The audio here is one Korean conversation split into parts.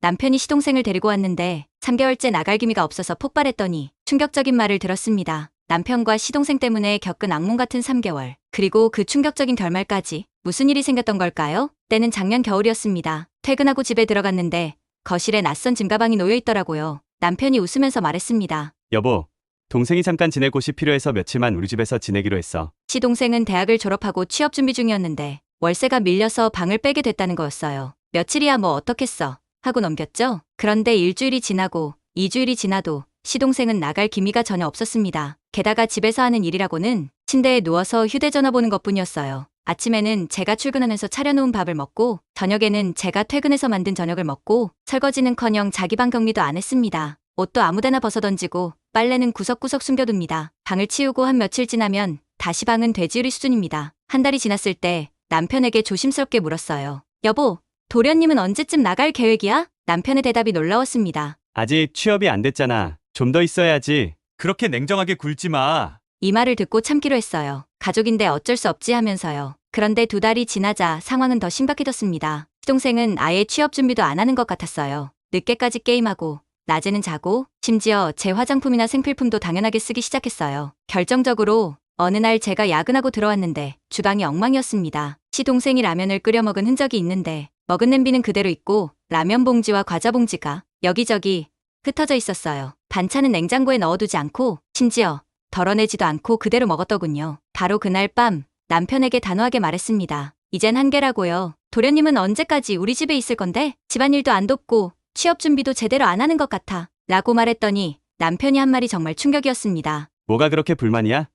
남편이 시동생을 데리고 왔는데 3개월째 나갈 기미가 없어서 폭발했더니 충격적인 말을 들었습니다. 남편과 시동생 때문에 겪은 악몽 같은 3개월. 그리고 그 충격적인 결말까지. 무슨 일이 생겼던 걸까요? 때는 작년 겨울이었습니다. 퇴근하고 집에 들어갔는데 거실에 낯선 짐 가방이 놓여 있더라고요. 남편이 웃으면서 말했습니다. 여보, 동생이 잠깐 지낼 곳이 필요해서 며칠만 우리 집에서 지내기로 했어. 시동생은 대학을 졸업하고 취업 준비 중이었는데 월세가 밀려서 방을 빼게 됐다는 거였어요. 며칠이야 뭐 어떻겠어 하고 넘겼죠. 그런데 일주일이 지나고 2주일이 지나도 시동생은 나갈 기미가 전혀 없었습니다. 게다가 집에서 하는 일이라고는 침대에 누워서 휴대전화 보는 것뿐이었어요. 아침에는 제가 출근하면서 차려놓은 밥을 먹고 저녁에는 제가 퇴근해서 만든 저녁을 먹고 설거지는커녕 자기 방 정리도 안 했습니다. 옷도 아무데나 벗어던지고 빨래는 구석구석 숨겨둡니다. 방을 치우고 한 며칠 지나면 다시 방은 되지우리 수준입니다. 한 달이 지났을 때 남편에게 조심스럽게 물었어요. 여보, 도련님은 언제쯤 나갈 계획이야? 남편의 대답이 놀라웠습니다. 아직 취업이 안 됐잖아. 좀 더 있어야지. 그렇게 냉정하게 굴지 마. 이 말을 듣고 참기로 했어요. 가족인데 어쩔 수 없지 하면서요. 그런데 2달이 지나자 상황은 더 심각해졌습니다. 시동생은 아예 취업 준비도 안 하는 것 같았어요. 늦게까지 게임하고 낮에는 자고 심지어 제 화장품이나 생필품도 당연하게 쓰기 시작했어요. 결정적으로 어느 날 제가 야근하고 들어왔는데 주방이 엉망이었습니다. 시동생이 라면을 끓여 먹은 흔적이 있는데 먹은 냄비는 그대로 있고 라면 봉지와 과자 봉지가 여기저기 흩어져 있었어요. 반찬은 냉장고에 넣어두지 않고 심지어 덜어내지도 않고 그대로 먹었더군요. 바로 그날 밤 남편에게 단호하게 말했습니다. 이젠 한계라고요. 도련님은 언제까지 우리 집에 있을 건데? 집안일도 안 돕고 취업 준비도 제대로 안 하는 것 같아. 라고 말했더니 남편이 한 말이 정말 충격이었습니다. 뭐가 그렇게 불만이야?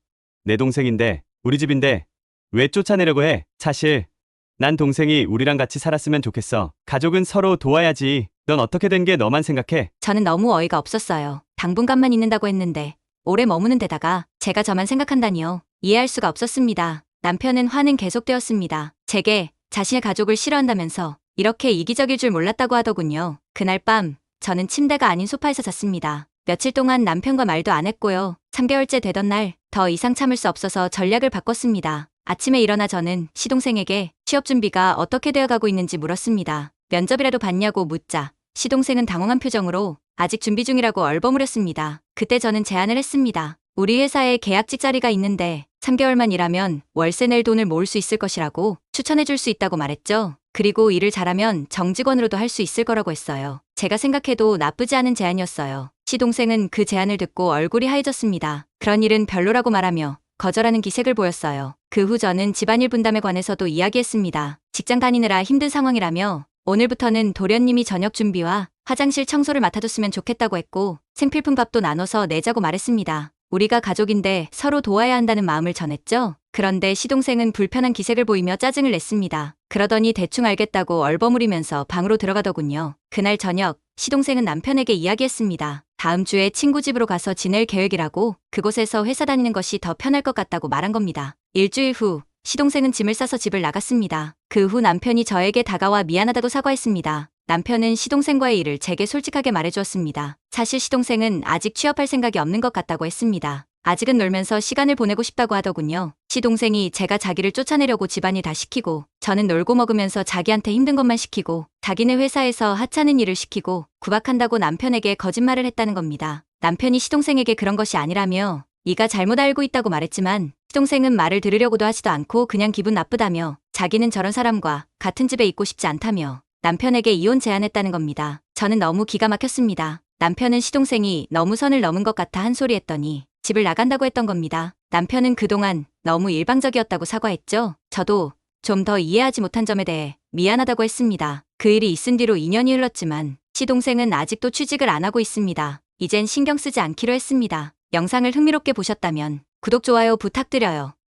내 동생인데, 우리 집인데 왜 쫓아내려고 해? 사실 난 동생이 우리랑 같이 살았으면 좋겠어. 가족은 서로 도와야지. 넌 어떻게 된 게 너만 생각해? 저는 너무 어이가 없었어요. 당분간만 있는다고 했는데 오래 머무는 데다가 제가 저만 생각한다니요. 이해할 수가 없었습니다. 남편은 화는 계속되었습니다. 제게 자신의 가족을 싫어한다면서 이렇게 이기적일 줄 몰랐다고 하더군요. 그날 밤 저는 침대가 아닌 소파에서 잤습니다. 며칠 동안 남편과 말도 안 했고요. 3개월째 되던 날 더 이상 참을 수 없어서 전략을 바꿨습니다. 아침에 일어나 저는 시동생에게 취업 준비가 어떻게 되어가고 있는지 물었습니다. 면접이라도 봤냐고 묻자 시동생은 당황한 표정으로 아직 준비 중이라고 얼버무렸습니다. 그때 저는 제안을 했습니다. 우리 회사에 계약직 자리가 있는데 3개월만 일하면 월세 낼 돈을 모을 수 있을 것이라고 추천해줄 수 있다고 말했죠. 그리고 일을 잘하면 정직원으로도 할 수 있을 거라고 했어요. 제가 생각해도 나쁘지 않은 제안이었어요. 시동생은 그 제안을 듣고 얼굴이 하얘졌습니다. 그런 일은 별로라고 말하며 거절하는 기색을 보였어요. 그 후 저는 집안일 분담에 관해서도 이야기했습니다. 직장 다니느라 힘든 상황이라며 오늘부터는 도련님이 저녁 준비와 화장실 청소를 맡아줬으면 좋겠다고 했고 생필품 값도 나눠서 내자고 말했습니다. 우리가 가족인데 서로 도와야 한다는 마음을 전했죠. 그런데 시동생은 불편한 기색을 보이며 짜증을 냈습니다. 그러더니 대충 알겠다고 얼버무리면서 방으로 들어가더군요. 그날 저녁 시동생은 남편에게 이야기했습니다. 다음 주에 친구 집으로 가서 지낼 계획이라고 그곳에서 회사 다니는 것이 더 편할 것 같다고 말한 겁니다. 일주일 후 시동생은 짐을 싸서 집을 나갔습니다. 그 후 남편이 저에게 다가와 미안하다고 사과했습니다. 남편은 시동생과의 일을 제게 솔직하게 말해주었습니다. 사실 시동생은 아직 취업할 생각이 없는 것 같다고 했습니다. 아직은 놀면서 시간을 보내고 싶다고 하더군요. 시동생이 제가 자기를 쫓아내려고 집안일 다 시키고 저는 놀고 먹으면서 자기한테 힘든 것만 시키고 자기네 회사에서 하찮은 일을 시키고 구박한다고 남편에게 거짓말을 했다는 겁니다. 남편이 시동생에게 그런 것이 아니라며 네가 잘못 알고 있다고 말했지만 시동생은 말을 들으려고도 하지도 않고 그냥 기분 나쁘다며 자기는 저런 사람과 같은 집에 있고 싶지 않다며 남편에게 이혼 제안했다는 겁니다. 저는 너무 기가 막혔습니다. 남편은 시동생이 너무 선을 넘은 것 같아 한 소리 했더니 집을 나간다고 했던 겁니다. 남편은 그동안 너무 일방적이었다고 사과했죠. 저도 좀 더 이해하지 못한 점에 대해 미안하다고 했습니다. 그 일이 있은 뒤로 2년이 흘렀지만 시동생은 아직도 취직을 안 하고 있습니다. 이젠 신경 쓰지 않기로 했습니다. 영상을 흥미롭게 보셨다면 구독, 좋아요 부탁드려요.